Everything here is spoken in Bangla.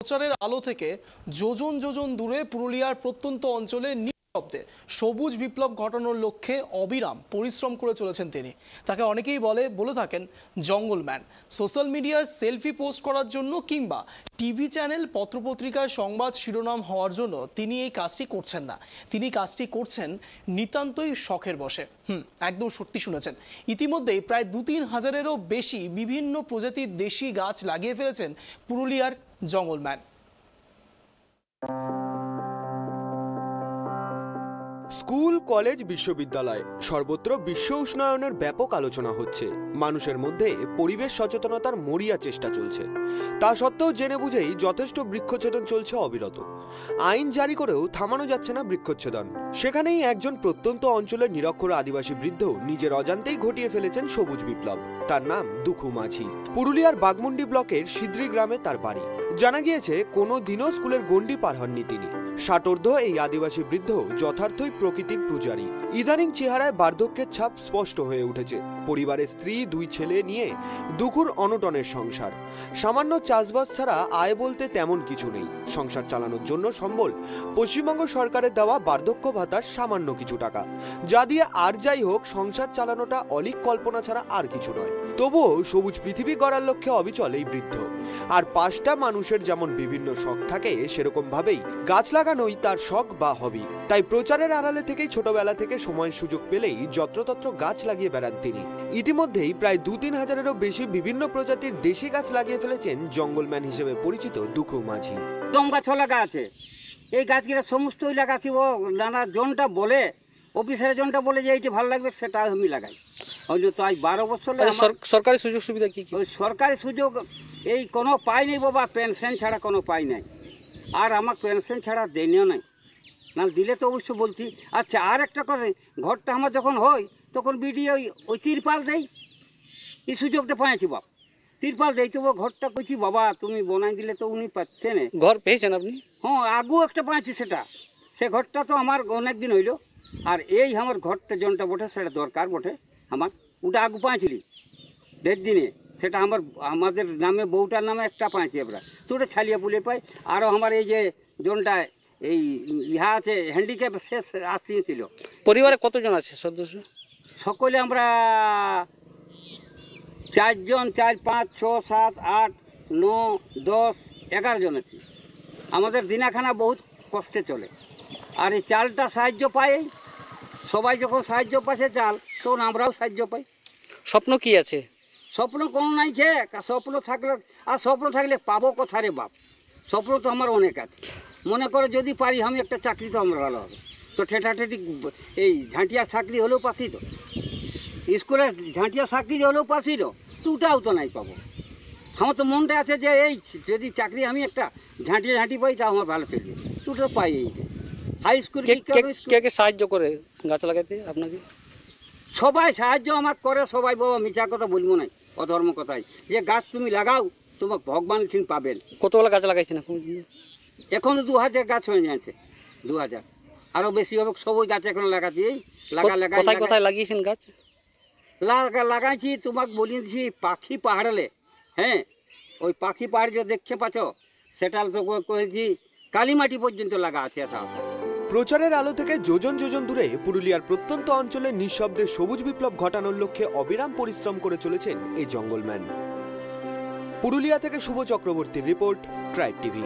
প্রচারের আলো থেকে যোজন যোজন দূরে পুরুলিয়ার প্রত্যন্ত অঞ্চলে নিঃশব্দে সবুজ বিপ্লব ঘটানোর লক্ষ্যে অবিরাম পরিশ্রম করে চলেছেন তিনি। তাকে অনেকেই বলে থাকেন জঙ্গল ম্যান। সোশ্যাল মিডিয়ায় সেলফি পোস্ট করার জন্য কিংবা টিভি চ্যানেল পত্রপত্রিকায় সংবাদ শিরোনাম হওয়ার জন্য তিনি এই কাজটি করছেন না। তিনি কাজটি করছেন নিতান্তই শখের বশে। একদম সত্যি শুনেছেন। ইতিমধ্যেই প্রায় ২-৩ হাজারেরও বেশি বিভিন্ন প্রজাতির দেশি গাছ লাগিয়ে ফেলেছেন পুরুলিয়ার জঙ্গল ম্যান। স্কুল, কলেজ, বিশ্ববিদ্যালয় সর্বত্র বিশ্ব উষ্ণায়নের ব্যাপক আলোচনা হচ্ছে। মানুষের মধ্যে পরিবেশ সচেতনতার মরিয়া চেষ্টা চলছে। তা সত্ত্বেও জেনে বুঝেই যথেষ্ট বৃক্ষচ্ছেদন চলছে অবিরত। আইন জারি করেও থামানো যাচ্ছে না বৃক্ষচ্ছেদন। সেখানেই একজন প্রত্যন্ত অঞ্চলের নিরক্ষর আদিবাসী বৃদ্ধ নিজের অজান্তেই ঘটিয়ে ফেলেছেন সবুজ বিপ্লব। তার নাম দুখু মাঝি। পুরুলিয়ার বাগমুন্ডি ব্লকের সিদ্রি গ্রামে তার বাড়ি। জানা গিয়েছে কোনো দিনও স্কুলের গণ্ডি পার হননি তিনি। ষাটোর্ধ্ব এই আদিবাসী বৃদ্ধ যথার্থই প্রকৃতির পূজারী। ইদানিং চেহারায় বার্ধক্যের ছাপ স্পষ্ট হয়ে উঠেছে। পরিবারের স্ত্রী, 2 ছেলে নিয়ে দুখুর অনটনের সংসার। সামান্য চাষবাস ছাড়া আয় বলতে তেমন কিছু নেই। সংসার চালানোর জন্য সম্বল পশ্চিমবঙ্গ সরকারের দেওয়া বার্ধক্য ভাতার সামান্য কিছু টাকা, যা দিয়ে আর যাই হোক সংসার চালানোটা অলীক কল্পনা ছাড়া আর কিছু নয়। তবুও সবুজ পৃথিবী গড়ার লক্ষ্যে অবিচল এই বৃদ্ধ। আর 5টা মানুষের যেমন বিভিন্ন শখ থাকে, সেরকম ভাবেই গাছ লাগানোই তার শখ বা হবি। তাই প্রচারের আড়ালে থেকেই ছোটবেলা থেকে সময় সুযোগ পেলেই যত্রতত্র গাছ লাগিয়ে বেড়ান তিনি। ইতিমধ্যেই প্রায় 2-3 হাজারেরও বেশি বিভিন্ন প্রজাতির দেশি গাছ লাগিয়ে ফেলেছেন জঙ্গলম্যান হিসেবে পরিচিত দুখু মাঝি। দম গাছ লাগা আছে, এই গাছগুলো সমস্ত লাগাচ্ছি। ও নানা জনটা বলে, অফিসারের জনটা বলে যে এইটি ভালো লাগবে, সেটা আমি লাগাই। ওই তো আজ 12 বছর। সরকারি সুযোগ সুবিধা কি? ওই সরকারি সুযোগ এই কোনো পাই নেই বাবা, পেনশন ছাড়া কোনো পাই নাই। আর আমার পেনশন ছাড়া দেনিও নাই, না দিলে তো অবশ্য বলছি। আচ্ছা, আর একটা করে, ঘরটা আমার যখন হয় তখন বিডি ওই তিরপাল দেই, এই সুযোগটা পাইছি বাপ। তিরপাল দেই তো ঘরটা কইছি বাবা তুমি বনাই দিলে তো উনি পাচ্ছেন। ঘর পেয়েছেন আপনি? হ্যাঁ, আগু একটা পাইছি, সেটা সে ঘরটা তো আমার অনেক দিন হইল। আর এই আমার ঘরটা জনটা বটে, সেটা দরকার বটে আমার। ওটা আগু পাইছিলি 1.5 দিনে, সেটা আমাদের নামে বউটার নামে একটা পাইছি আমরা। তো ওটা ছালিয়ে পুলে পাই। আরও আমার এই যে জনটা এই ইহা আছে হ্যান্ডিক্যাপ, শেষ আসছিল। পরিবারে কতজন আছে সদস্য? সকলে আমরা 4 জন, 4, 5, 6, 7, 8, 9, 10, 11 জন আছি। আমাদের দিনাখানা বহুত কষ্টে চলে। আর এই চালটা সাহায্য পাই, সবাই যখন সাহায্য পাচ্ছে চাল, তখন আমরাও সাহায্য পাই। স্বপ্ন কি আছে? স্বপ্ন কোনো নাই যে, স্বপ্ন থাকলে আর স্বপ্ন থাকলে পাবো কোথা রে বাপ। স্বপ্ন তো আমার অনেক আছে। মনে করো যদি পারি আমি একটা চাকরি, তো আমার ভালো হবে। তো ঠেঠাঠেঠি এই ঝাঁটিয়া চাকরি হলেও পাচ্ছি, তো স্কুলের ঝাঁটিয়া চাকরি হলেও পাচ্ছি, তো তুটাও তো নাই পাবো। আমার তো মনটা আছে যে এই যদি চাকরি আমি একটা ঝাঁটি পাই, তা আমার ভালো চলবে। তুটা পাই। এই হাই স্কুল কে সাহায্য করে গাছ লাগাতে আপনাকে? সবাই সাহায্য আমার করে, সবাই বাবা মিছা কথা বলবো না, অধর্ম কথাই। যে গাছ তুমি লাগাও, তোমাকে ভগবান ঠিক পাবেন। কতগুলো গাছ লাগাইছেন এখন? 2000 গাছ হয়ে যাচ্ছে, 2000 আরও বেশি হবে। সবই গাছ এখন লাগাচ্ছি। এই কোথায় লাগিয়েছেন গাছ? লাগাইছি তোমাকে বলিয়ে দিছি পাখি পাহাড়লে। হ্যাঁ, ওই পাখি পাহাড় যে দেখতে পাচ্ছ, সেটা তো কয়েছি কালীমাটি পর্যন্ত লাগা আছে। প্রচারের আলো থেকে যোজন যোজন দূরে পুরুলিয়ার প্রত্যন্ত অঞ্চলে নিঃশব্দে সবুজ বিপ্লব ঘটানোর লক্ষ্যে অবিরাম পরিশ্রম করে চলেছেন এই জঙ্গলম্যান। পুরুলিয়া থেকে শুভ চক্রবর্তীর রিপোর্ট, ট্রাইব টিভি।